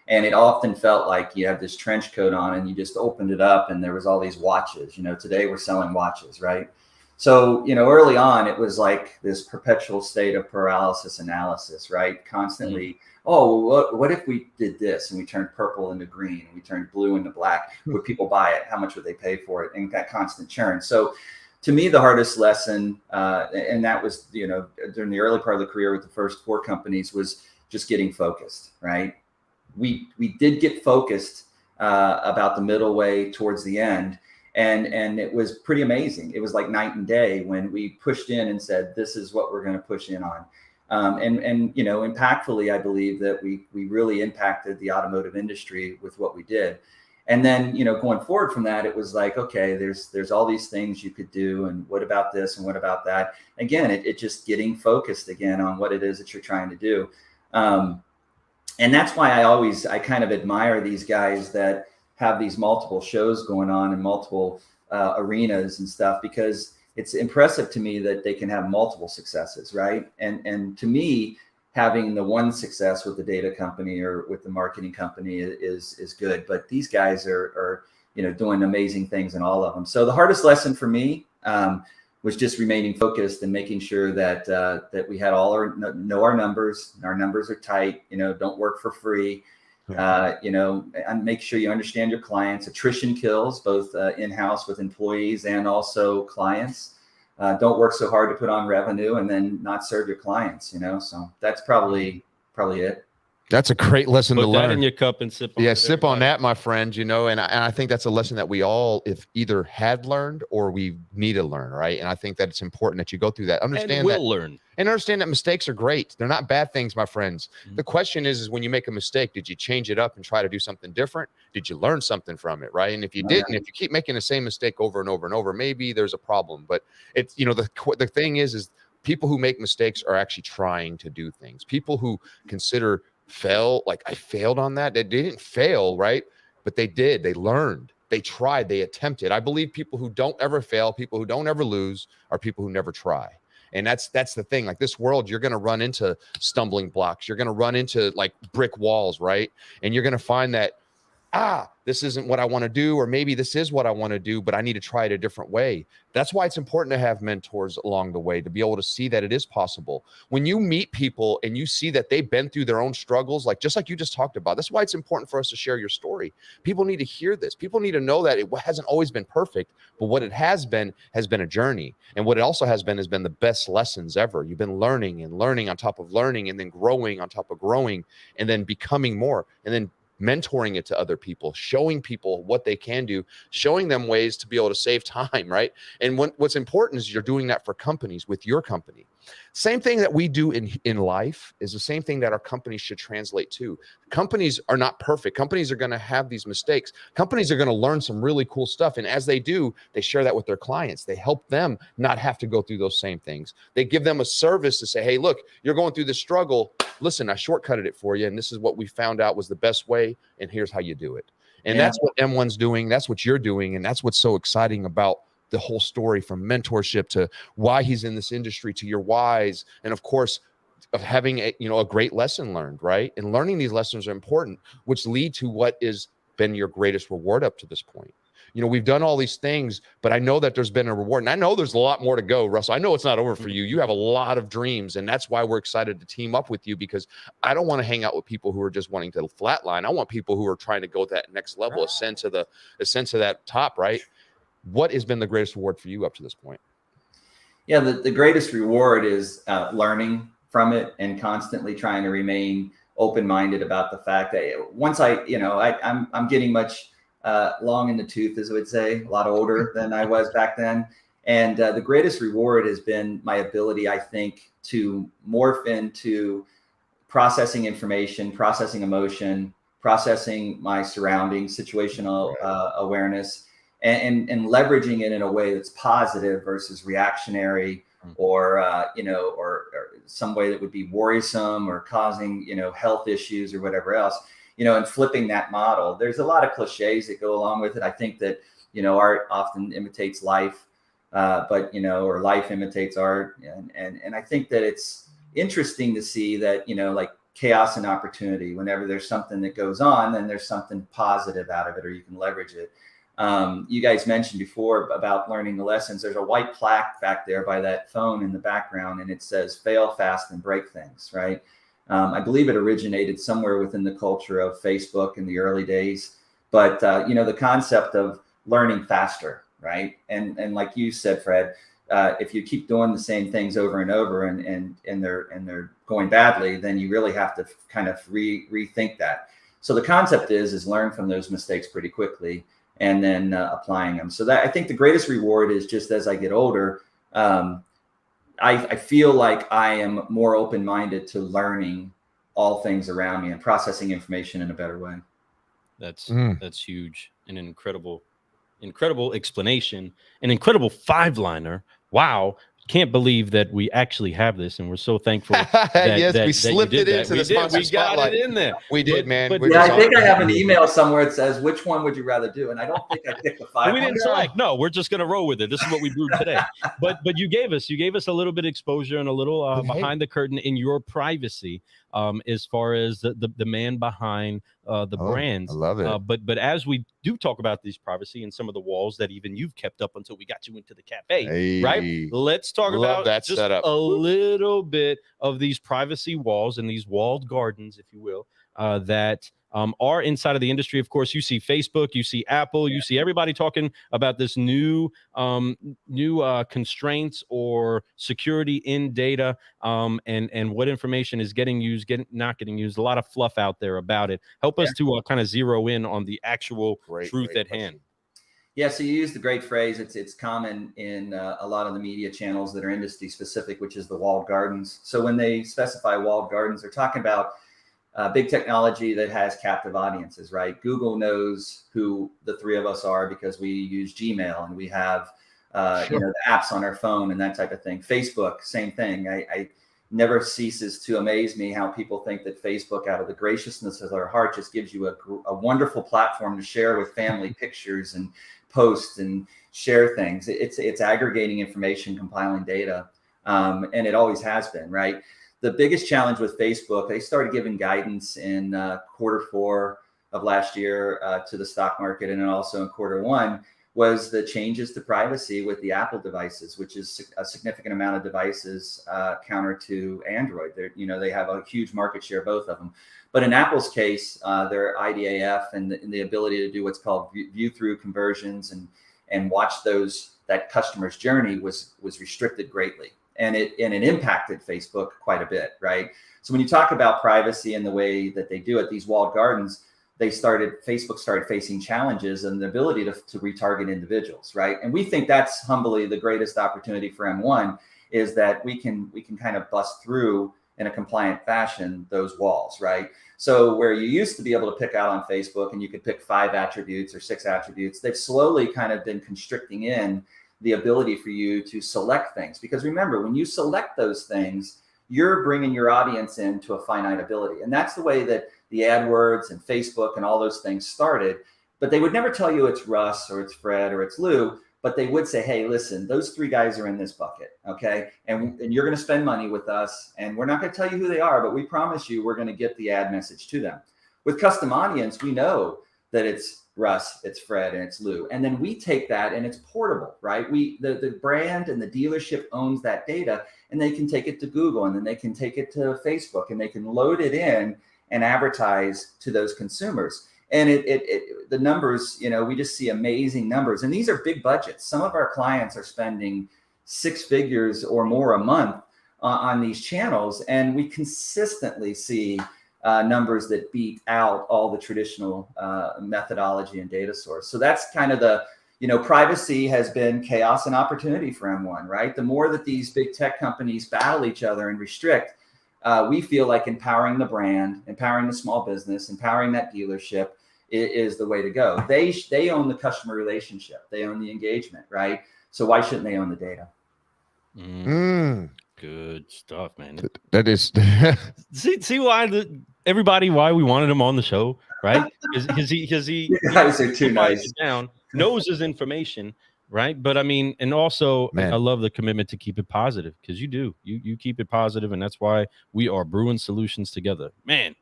And it often felt like you have this trench coat on and you just opened it up and there was all these watches. Today we're selling watches, right? So, early on, it was like this perpetual state of paralysis analysis, right? Constantly, what if we did this and we turned purple into green and we turned blue into black? Would people buy it? How much would they pay for it? And that constant churn. So to me, the hardest lesson, and that was, during the early part of the career with the first 4 companies, was just getting focused, right? We did get focused about the middle way towards the end. And it was pretty amazing. It was like night and day when we pushed in and said, this is what we're going to push in on. Impactfully, I believe that we really impacted the automotive industry with what we did. And then, going forward from that, it was like, okay, there's all these things you could do. And what about this? And what about that? Again, it just getting focused again on what it is that you're trying to do. And that's why I kind of admire these guys that have these multiple shows going on in multiple arenas and stuff, because it's impressive to me that they can have multiple successes, right? And to me, having the one success with the data company or with the marketing company is good. But these guys are doing amazing things in all of them. So the hardest lesson for me was just remaining focused and making sure that we had know our numbers. Our numbers are tight. Don't work for free. And make sure you understand your clients. Attrition kills, both in-house with employees and also clients. Don't work so hard to put on revenue and then not serve your clients. So that's probably it. That's a great lesson to learn. Put that in your cup and sip on it. Yeah, sip on that, my friend, and I think that's a lesson that we all either had learned or we need to learn, right? And I think that it's important that you go through that. Understand that mistakes are great. They're not bad things, my friends. Mm-hmm. The question is when you make a mistake, did you change it up and try to do something different? Did you learn something from it, right? And if you didn't, if you keep making the same mistake over and over and over, maybe there's a problem. But it's, the thing is people who make mistakes are actually trying to do things. People who consider I failed on that. They didn't fail, right? But they did. They learned. They tried. They attempted. I believe people who don't ever fail, people who don't ever lose, are people who never try. And that's the thing. Like this world, you're going to run into stumbling blocks. You're going to run into like brick walls, right? And you're going to find that, this isn't what I want to do, or maybe this is what I want to do, but I need to try it a different way. That's why it's important to have mentors along the way, to be able to see that it is possible. When you meet people and you see that they've been through their own struggles, just like you just talked about, that's why it's important for us to share your story. People need to hear this. People need to know that it hasn't always been perfect, but what it has been a journey. And what it also has been the best lessons ever. You've been learning and learning on top of learning, and then growing on top of growing, and then becoming more, and then mentoring it to other people, showing people what they can do, showing them ways to be able to save time, right? And what's important is you're doing that for companies with your company. Same thing that we do in life is the same thing that our companies should translate to. Companies are not perfect. Companies are going to have these mistakes. Companies are going to learn some really cool stuff. And as they do, they share that with their clients. They help them not have to go through those same things. They give them a service to say, hey, look, you're going through this struggle. Listen, I shortcutted it for you. And this is what we found out was the best way. And here's how you do it. And that's what M1's doing. That's what you're doing. And that's what's so exciting about the whole story, from mentorship to why he's in this industry, to your whys, and of course of having a great lesson learned, right? And learning these lessons are important, which lead to what has been your greatest reward up to this point. We've done all these things, but I know that there's been a reward, and I know there's a lot more to go, Russell. I know it's not over for you. You have a lot of dreams, and that's why we're excited to team up with you, because I don't want to hang out with people who are just wanting to flatline. I want people who are trying to go to that next level, a sense of that top, right? What has been the greatest reward for you up to this point? Yeah, the greatest reward is learning from it and constantly trying to remain open-minded about the fact that once I'm getting much long in the tooth, as I would say, a lot older than I was back then. And the greatest reward has been my ability, I think, to morph into processing information, processing emotion, processing my surroundings, situational awareness, and leveraging it in a way that's positive versus reactionary, or some way that would be worrisome or causing, health issues or whatever else, and flipping that model. There's a lot of cliches that go along with it. I think that, art often imitates life, but or life imitates art. And I think that it's interesting to see that, like chaos and opportunity, whenever there's something that goes on, then there's something positive out of it, or you can leverage it. You guys mentioned before about learning the lessons. There's a white plaque back there by that phone in the background, and it says fail fast and break things, right? I believe it originated somewhere within the culture of Facebook in the early days, but the concept of learning faster, right? And like you said, Fred, if you keep doing the same things over and over and they're going badly, then you really have to kind of rethink that. So the concept is learn from those mistakes pretty quickly and then applying them. So that, I think the greatest reward is just as I get older, I feel like I am more open-minded to learning all things around me and processing information in a better way. That's huge. An incredible explanation, an incredible 5-liner. Wow. Can't believe that we actually have this, and we're so thankful. We slipped it into the sponsor spotlight. We got it in there. We did, man. I think I have an email somewhere that says, which one would you rather do? And I don't think I picked the 5. We didn't select. No, we're just gonna roll with it. This is what we brewed today. But you gave us a little bit of exposure and a little behind the curtain in your privacy, as far as the man behind the brands. I love it. But as we do talk about these privacy and some of the walls that even you've kept up until we got you into the cafe, right? Let's talk about that just setup. A little bit of these privacy walls and these walled gardens, if you will, that are inside of the industry. Of course, you see Facebook, you see Apple, you see everybody talking about this new constraints or security in data, and what information is getting used, not getting used. A lot of fluff out there about it. Help us to kind of zero in on the actual truth at hand. Yeah, so you used the great phrase. It's common in a lot of the media channels that are industry specific, which is the walled gardens. So when they specify walled gardens, they're talking about big technology that has captive audiences, right? Google knows who the three of us are because we use Gmail and we have the apps on our phone and that type of thing. Facebook, same thing. I never ceases to amaze me how people think that Facebook, out of the graciousness of their heart, just gives you a wonderful platform to share with family pictures and post and share things. It's aggregating information, compiling data, and it always has been, right? The biggest challenge with Facebook, they started giving guidance in Q4 of last year to the stock market, and then also in Q1, was the changes to privacy with the Apple devices, which is a significant amount of devices counter to Android. They have a huge market share, both of them. But in Apple's case, their IDAF and the ability to do what's called view-through conversions and watch that customer's journey was restricted greatly. And it impacted Facebook quite a bit, right? So when you talk about privacy and the way that they do it, these walled gardens, Facebook started facing challenges and the ability to retarget individuals, right? And we think that's humbly the greatest opportunity for M1, is that we can kind of bust through in a compliant fashion those walls, right? So where you used to be able to pick out on Facebook and you could pick 5 attributes or 6 attributes, they've slowly kind of been constricting in the ability for you to select things. Because remember, when you select those things, you're bringing your audience into a finite ability. And that's the way that the AdWords and Facebook and all those things started. But they would never tell you it's Russ or it's Fred or it's Lou, but they would say, hey, listen, those 3 guys are in this bucket, okay? And you're going to spend money with us, and we're not going to tell you who they are, but we promise you we're going to get the ad message to them. With custom audience, we know that it's Russ, it's Fred, and it's Lou. And then we take that and it's portable, right? The brand and the dealership owns that data, and they can take it to Google, and then they can take it to Facebook, and they can load it in and advertise to those consumers. And the numbers, we just see amazing numbers. And these are big budgets. Some of our clients are spending 6 figures or more a month on these channels. And we consistently see numbers that beat out all the traditional methodology and data source. So that's kind of privacy has been chaos and opportunity for M1, right? The more that these big tech companies battle each other and restrict, we feel like empowering the brand, empowering the small business, empowering that dealership is the way to go. They own the customer relationship. They own the engagement, right? So why shouldn't they own the data? Good stuff, man. That is see why why we wanted him on the show, right? Because he you guys are too nice. Down. knows his information, right? But I mean, and also I love the commitment to keep it positive, because you do. You keep it positive, and that's why we are brewing solutions together. Man,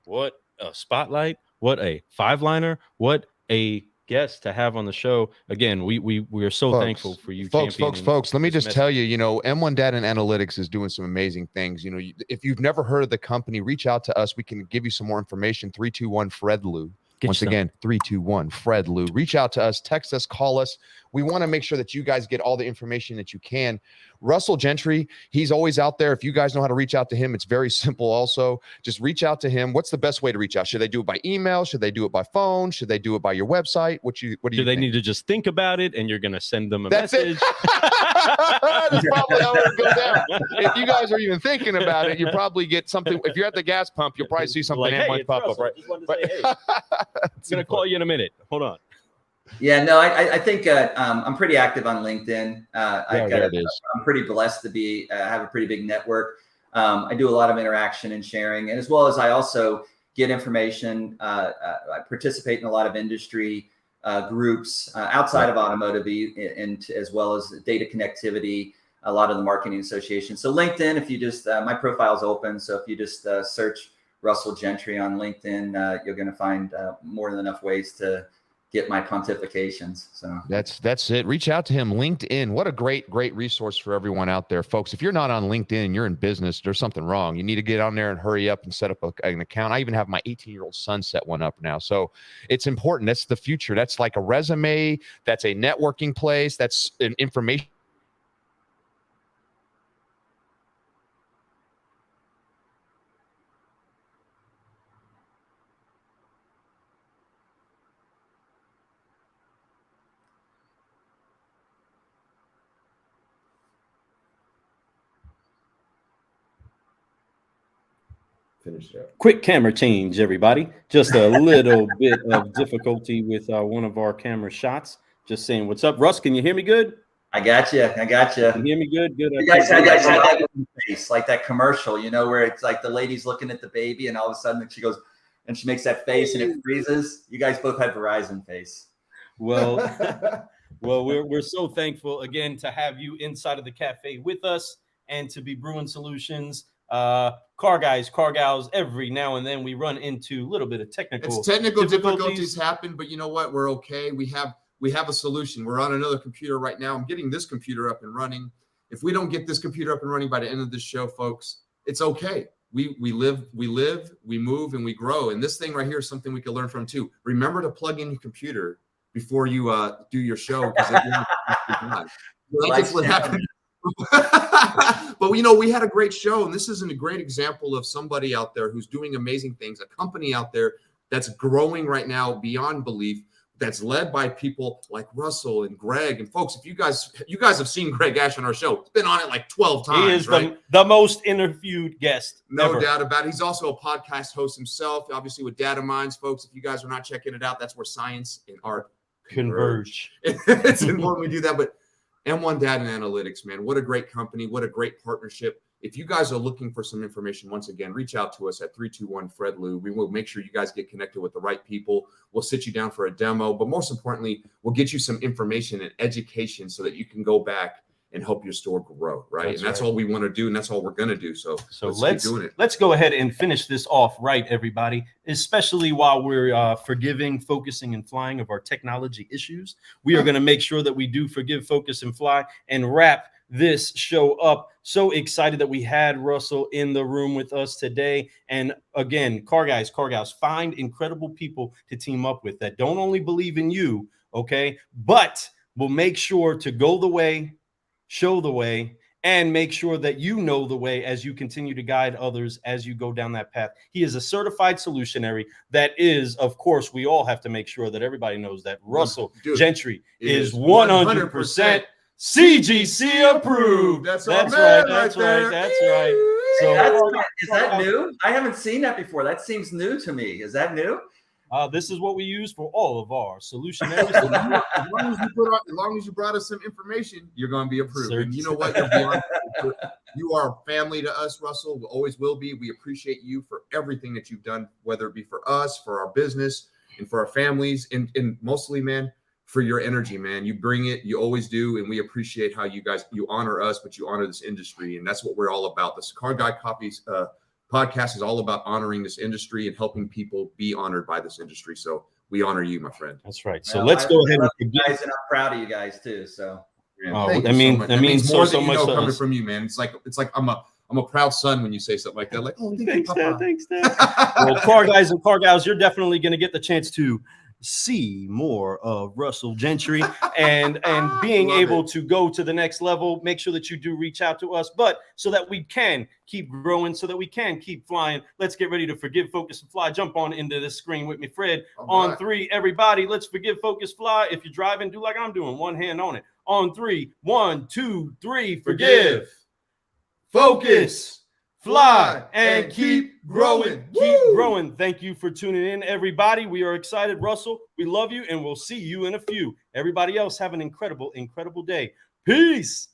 what a spotlight, what a 5-liner, what a guest to have on the show. Again, we are so thankful for you, folks. Let me just tell you, M1 Data and Analytics is doing some amazing things. If you've never heard of the company, reach out to us. We can give you some more information. 321 Fred Lou. Once again, 321 Fred Lou. Reach out to us, text us, call us. We want to make sure that you guys get all the information that you can. Russell Gentry, he's always out there. If you guys know how to reach out to him, it's very simple also. Just reach out to him. What's the best way to reach out? Should they do it by email? Should they do it by phone? Should they do it by your website? What do you they think? Need to just think about it, and you're going to send them a message? That's probably how it goes down. If you guys are even thinking about it, you probably get something. If you're at the gas pump, you'll probably see something like, pop up, right? Just wanted to say, hey, I'm going to call you in a minute. Hold on. Yeah, no, I think I'm pretty active on LinkedIn. I'm pretty blessed to be have a pretty big network. I do a lot of interaction and sharing, and as well as I also get information. I participate in a lot of industry groups outside of automotive, and as well as data connectivity, a lot of the marketing associations. So LinkedIn, if you just my profile is open, so if you just search Russell Gentry on LinkedIn, you're going to find more than enough ways to get my pontifications. So that's it. Reach out to him. LinkedIn. What a great resource for everyone out there, folks. If you're not on LinkedIn, you're in business, there's something wrong. You need to get on there and hurry up and set up an account. I even have my 18-year-old son set one up now. So it's important. That's the future. That's like a resume. That's a networking place. That's an information. Quick camera change, everybody. Just a little bit of difficulty with one of our camera shots. Just saying, what's up, Russ? Can you hear me good? I got you. Can you hear me good? Good. You guys had that face, like that commercial, where it's like the lady's looking at the baby, and all of a sudden she goes and she makes that face, and it freezes. You guys both had Verizon face. Well, we're so thankful again to have you inside of the cafe with us and to be brewing solutions. Car guys, car gals, every now and then we run into a little bit of technical difficulties happen, but you know what? We're okay. We have a solution. We're on another computer right now. I'm getting this computer up and running. If we don't get this computer up and running by the end of this show, folks, it's okay. We live, we move, and we grow. And this thing right here is something we can learn from too. Remember to plug in your computer before you do your show, because that's what happened. But we had a great show, and this isn't a great example of somebody out there who's doing amazing things, a company out there that's growing right now beyond belief, that's led by people like Russell and Greg. And folks, if you guys have seen Greg Ash on our show, he's been on it like 12 times. He is the most interviewed guest. No doubt about it. He's also a podcast host himself, obviously with Data Minds. Folks, if you guys are not checking it out, that's where science and art converge. It's important we do that. But M1 Data and Analytics, man, what a great company. What a great partnership. If you guys are looking for some information, once again, reach out to us at 321 Fred Lou. We will make sure you guys get connected with the right people. We'll sit you down for a demo, but most importantly, we'll get you some information and education so that you can go back and help your store grow, right? That's all we want to do, and that's all we're going to do. So let's keep doing it. Let's go ahead and finish this off right, everybody, especially while we're forgiving, focusing, and flying of our technology issues. We are going to make sure that we do forgive, focus, and fly, and wrap this show up. So excited that we had Russell in the room with us today. And again, car guys, car gals, find incredible people to team up with that don't only believe in you, okay, but will make sure to go the way, show the way, and make sure that you know the way as you continue to guide others as you go down that path. He is a certified solutionary. That is, of course, we all have to make sure that everybody knows that Russell Gentry is 100% CGC approved. That's right. So is that new? I haven't seen that before. That seems new to me. Is that new? This is what we use for all of our solutionaries. As long as you brought us some information, you're going to be approved. And you know what? You are family to us, Russell. Always will be. We appreciate you for everything that you've done, whether it be for us, for our business, and for our families, and mostly, man, for your energy, man. You bring it, you always do, and we appreciate how you honor us, but you honor this industry, and that's what we're all about. The Car Guy Coffee's podcast is all about honoring this industry and helping people be honored by this industry. So we honor you, my friend. That's right. So let's go ahead and guys, and I'm proud of you guys too. So that means more so than much coming from you, man. It's like I'm a proud son when you say something like that. Like, oh, thanks, Dad. Thanks, Dad. Well, car guys and car gals, you're definitely going to get the chance to see more of Russell Gentry and being able to go to the next level. Make sure that you do reach out to us, but so that we can keep growing, so that we can keep flying. Let's get ready to forgive, focus, and fly. Jump on into this screen with me, Fred. On 3, everybody, let's forgive, focus, fly. If you're driving, do like I'm doing, one hand on it. On 3, 1, 2, 3, forgive, focus, fly, and keep growing. Keep growing. Thank you for tuning in, everybody. We are excited. Russell, we love you, and we'll see you in a few. Everybody else, have an incredible, incredible day. Peace.